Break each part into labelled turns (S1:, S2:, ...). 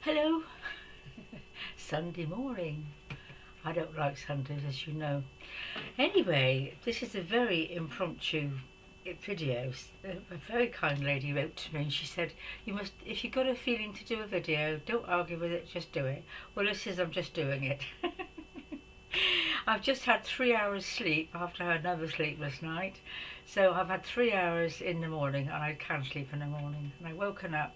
S1: Hello. Sunday morning. I don't like Sundays, as you know. Anyway, this is a very impromptu video. A very kind lady wrote to me and she said, "You must, if you've got a feeling to do a video, don't argue with it, just do it." Well, this is, I'm just doing it. I've just had 3 hours sleep after I had another sleepless night. So I've had 3 hours in the morning and I can't sleep in the morning. And I woken up.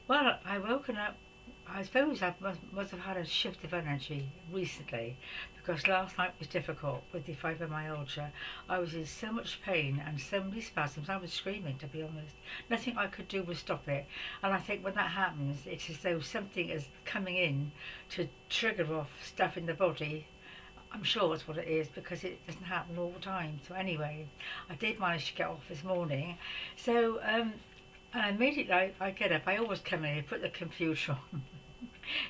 S1: Well, I woken up. I suppose I must have had a shift of energy recently because last night was difficult with the fibromyalgia. I was in so much pain and so many spasms. I was screaming, to be honest. Nothing I could do was stop it. And I think when that happens, it's as though something is coming in to trigger off stuff in the body. I'm sure that's what it is because it doesn't happen all the time. So anyway, I did manage to get off this morning. So and immediately I get up. I always come in and put the computer on.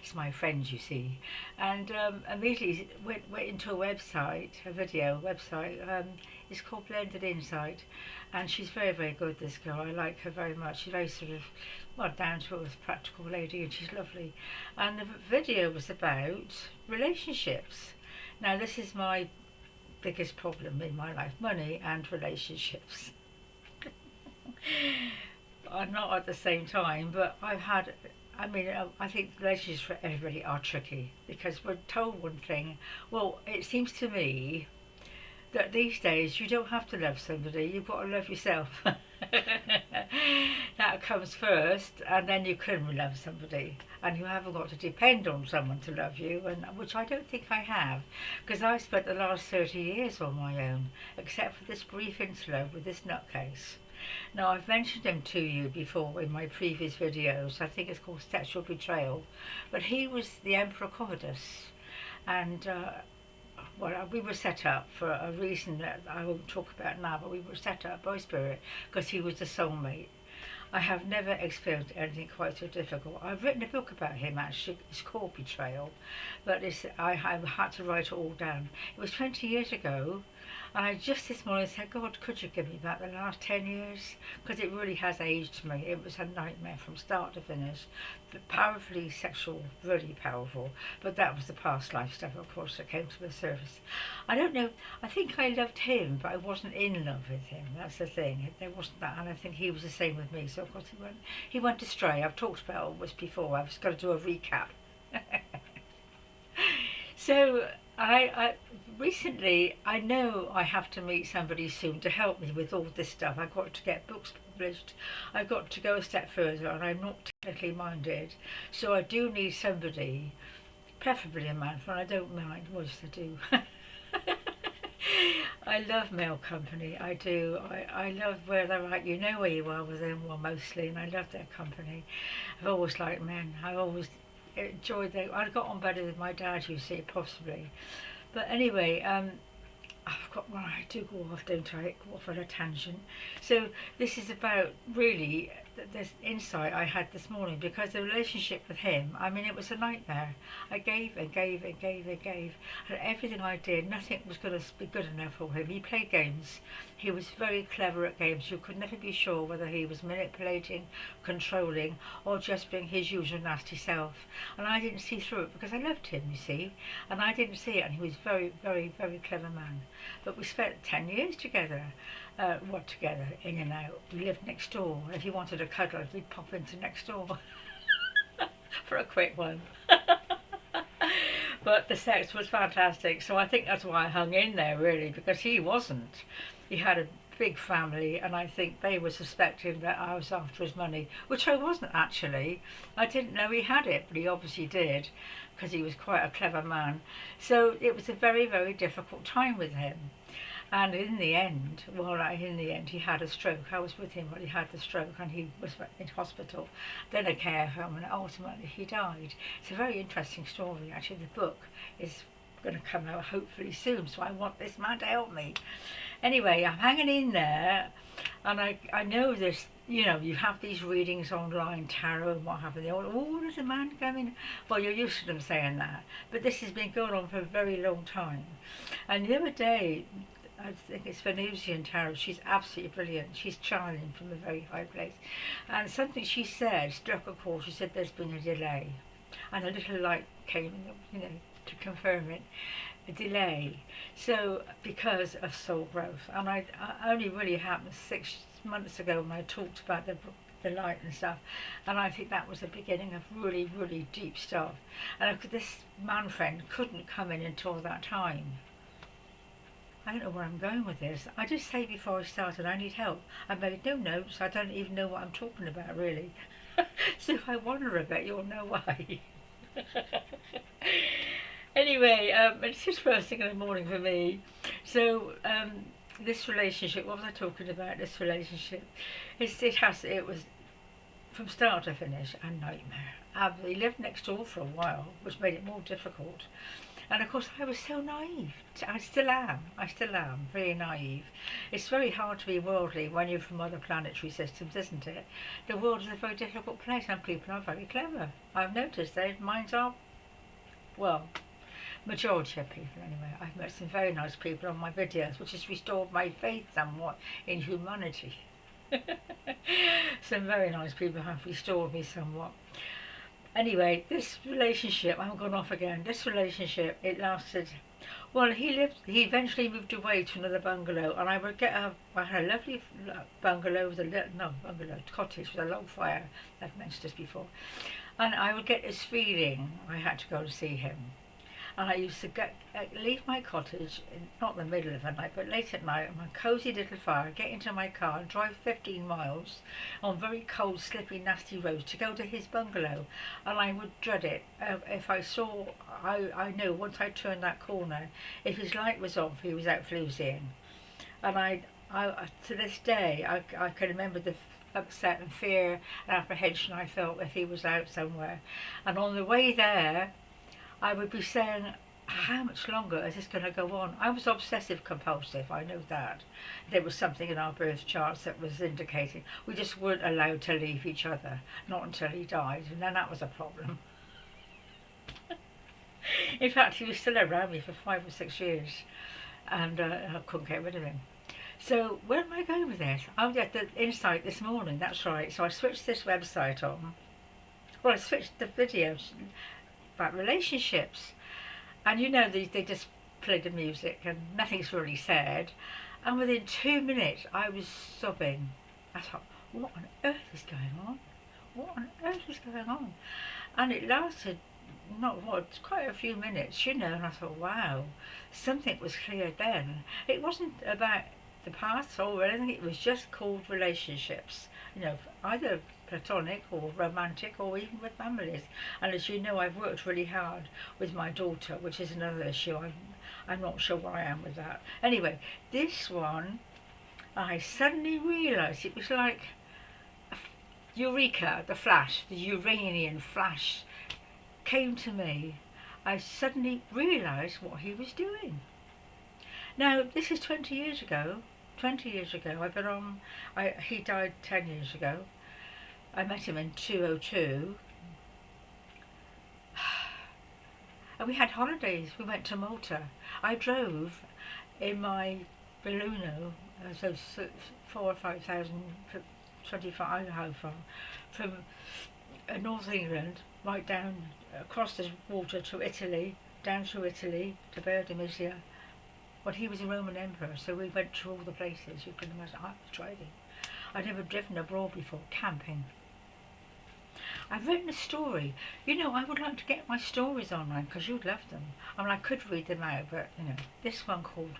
S1: It's my friend, you see. And immediately went into a website, a video website. It's called Blended Insight. And she's very, very good, this girl. I like her very much. She's very sort of, well, down to earth, practical lady, and she's lovely. And the video was about relationships. Now, this is my biggest problem in my life, money and relationships. Not at the same time, but I think relationships for everybody are tricky because we're told one thing. Well, it seems to me that these days you don't have to love somebody, you've got to love yourself. That comes first, and then you can love somebody, and you haven't got to depend on someone to love you, and which I don't think I have, because I spent the last 30 years on my own, except for this brief interlude with this nutcase. Now, I've mentioned him to you before in my previous videos. I think it's called Sexual Betrayal. But he was the Emperor Commodus. And, well, we were set up for a reason that I won't talk about now, but we were set up by Spirit because he was the soulmate. I have never experienced anything quite so difficult. I've written a book about him, actually. It's called Betrayal. But I had to write it all down. It was 20 years ago. And I just this morning said, "God, could you give me back the last 10 years? Because it really has aged me. It was a nightmare from start to finish. But powerfully sexual, really powerful. But that was the past life stuff, of course, that came to the surface. I don't know. I think I loved him, but I wasn't in love with him. That's the thing. There wasn't that. And I think he was the same with me. So, of course, he went astray. I've talked about all this before. I've just got to do a recap. So I recently, I know I have to meet somebody soon to help me with all this stuff. I've got to get books published. I've got to go a step further, and I'm not technically minded. So I do need somebody, preferably a man, for I don't mind what I do. I love male company. I do. I love where they're at. You know where you are with them, well, mostly, and I love their company. I've always liked men. I've always enjoyed them. I got on better with my dad, you see, possibly. But anyway, I do go off, don't I? Go off on a tangent. So this is about really this insight I had this morning because the relationship with him, it was a nightmare. I gave and gave and gave and gave, and everything I did, nothing was going to be good enough for him. He played games. He was very clever at games. You could never be sure whether he was manipulating, controlling, or just being his usual nasty self. And I didn't see through it because I loved him, you see, and I didn't see it. And he was very, very, very clever man. But we spent 10 years together. Together, in and out. We lived next door. If he wanted a cuddle, we'd pop into next door for a quick one. But the sex was fantastic, so I think that's why I hung in there, really, because he wasn't. He had a big family, and I think they were suspecting that I was after his money, which I wasn't actually. I didn't know he had it, but he obviously did, because he was quite a clever man. So it was a very, very difficult time with him. And in the end, he had a stroke. I was with him when he had the stroke, and he was in hospital, then a care home, and ultimately he died. It's a very interesting story, actually. The book is going to come out hopefully soon, so I want this man to help me. Anyway, I'm hanging in there, and I know this, you have these readings online, tarot and what have you. Oh, there's a man coming. Well, you're used to them saying that, but this has been going on for a very long time. And the other day, I think it's Venusian tarot. She's absolutely brilliant. She's channeling from a very high place. And something she said struck a chord. She said there's been a delay. And a little light came, to confirm it. A delay. So, because of soul growth. And I only really happened 6 months ago when I talked about the light and stuff, and I think that was the beginning of really, really deep stuff. And this man friend couldn't come in until that time. I don't know where I'm going with this. I just say before I started, I need help. I made no notes. I don't even know what I'm talking about, really. So if I wander a bit, you'll know why. Anyway, it's just first thing in the morning for me. So, this relationship, what was I talking about? This relationship, it was from start to finish a nightmare. We lived next door for a while, which made it more difficult. And of course, I was so naive. I still am very naive. It's very hard to be worldly when you're from other planetary systems, isn't it? The world is a very difficult place, and people are very clever. I've noticed their minds are, well, majority of people anyway. I've met some very nice people on my videos, which has restored my faith somewhat in humanity. Some very nice people have restored me somewhat. Anyway, this relationship, I'm gone off again. This relationship, it lasted. Well, he eventually moved away to another bungalow, and I had a lovely bungalow with cottage with a log fire. I've mentioned this before. And I would get this feeling I had to go to see him. And I used to leave my cottage, not in the middle of the night, but late at night, on my cosy little fire, get into my car and drive 15 miles on very cold, slippery, nasty roads to go to his bungalow. And I would dread it. If I saw, I know once I turned that corner, if his light was off, he was out flusing. And I to this day, I can remember the upset and fear and apprehension I felt if he was out somewhere. And on the way there, I would be saying, how much longer is this going to go on? I was obsessive compulsive, I know that. There was something in our birth charts that was indicating we just weren't allowed to leave each other, not until he died, and then that was a problem. In fact, he was still around me for 5 or 6 years, and I couldn't get rid of him. So where am I going with this? Oh yeah, the insight this morning, that's right. So I switched this website on. Well, I switched the videos about relationships, and they just play the music and nothing's really said, and within 2 minutes I was sobbing. I thought, what on earth is going on? What on earth is going on? And it lasted quite a few minutes, and I thought, wow, something was clear then. It wasn't about the past or anything, it was just called relationships, either platonic or romantic or even with families. And as you know, I've worked really hard with my daughter, which is another issue. I'm not sure where I am with that. Anyway, this one, I suddenly realised it was like Eureka, the flash, the Uranian flash came to me. I suddenly realised what he was doing. Now, this is 20 years ago. 20 years ago, he died 10 years ago. I met him in 2002. And we had holidays. We went to Malta. I drove in my Balloon, so 4,000 or 5,000, 25, I don't know how far, from North England, right down across the water to Italy, down through Italy to Bergamo. Well, he was a Roman emperor, so we went to all the places you can imagine. I was driving. I'd never driven abroad before, camping. I've written a story. I would like to get my stories online because you'd love them. I could read them out, but, this one called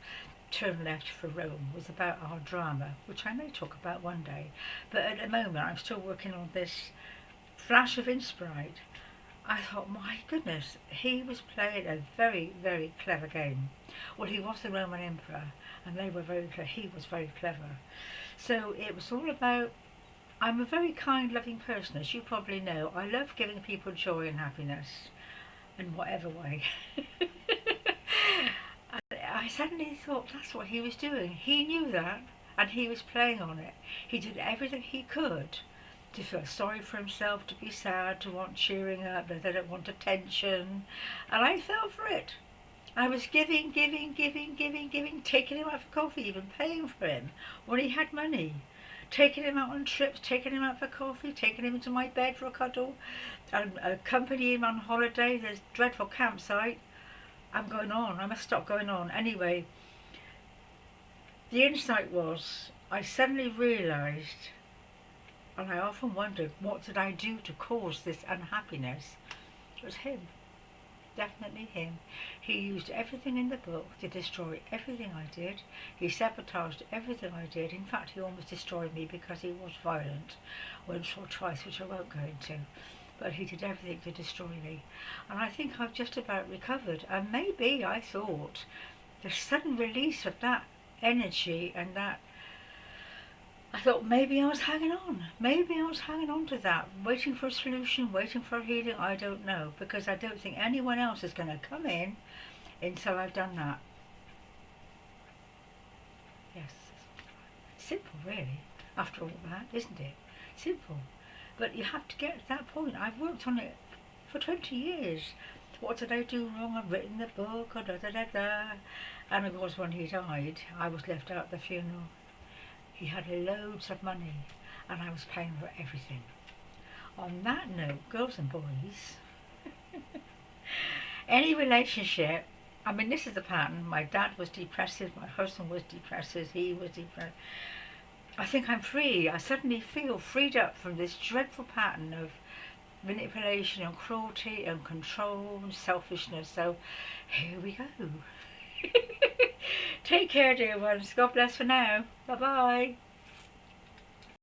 S1: Turn Left for Rome was about our drama, which I may talk about one day. But at the moment, I'm still working on this flash of insight. I thought, my goodness, he was playing a very, very clever game. Well, he was the Roman emperor, and they were very clever. He was very clever. So it was all about, I'm a very kind, loving person, as you probably know. I love giving people joy and happiness, in whatever way. I suddenly thought that's what he was doing. He knew that, and he was playing on it. He did everything he could to feel sorry for himself, to be sad, to want cheering up, they don't want attention. And I fell for it. I was giving, taking him out for coffee, even paying for him when he had money. Taking him out on trips, taking him out for coffee, taking him into my bed for a cuddle, and accompanying him on holiday. There's a dreadful campsite. I'm going on. I must stop going on. Anyway, the insight was I suddenly realised, and I often wondered, what did I do to cause this unhappiness? It was him. Definitely him. He used everything in the book to destroy everything I did. He sabotaged everything I did. In fact, he almost destroyed me because he was violent once or twice, which I won't go into. But he did everything to destroy me. And I think I've just about recovered. And maybe I thought the sudden release of that energy and that, I thought maybe I was hanging on. Maybe I was hanging on to that, waiting for a solution, waiting for a healing. I don't know, because I don't think anyone else is going to come in until I've done that. Yes, simple really, after all that, isn't it? Simple. But you have to get to that point. I've worked on it for 20 years. What did I do wrong? I've written the book, And of course when he died, I was left out at the funeral. He had loads of money and I was paying for everything. On that note, girls and boys, any relationship, I mean, this is the pattern. My dad was depressive, my husband was depressive, he was depressed. I think I'm free. I suddenly feel freed up from this dreadful pattern of manipulation and cruelty and control and selfishness. So here we go. Take care, dear ones. God bless for now. Bye bye.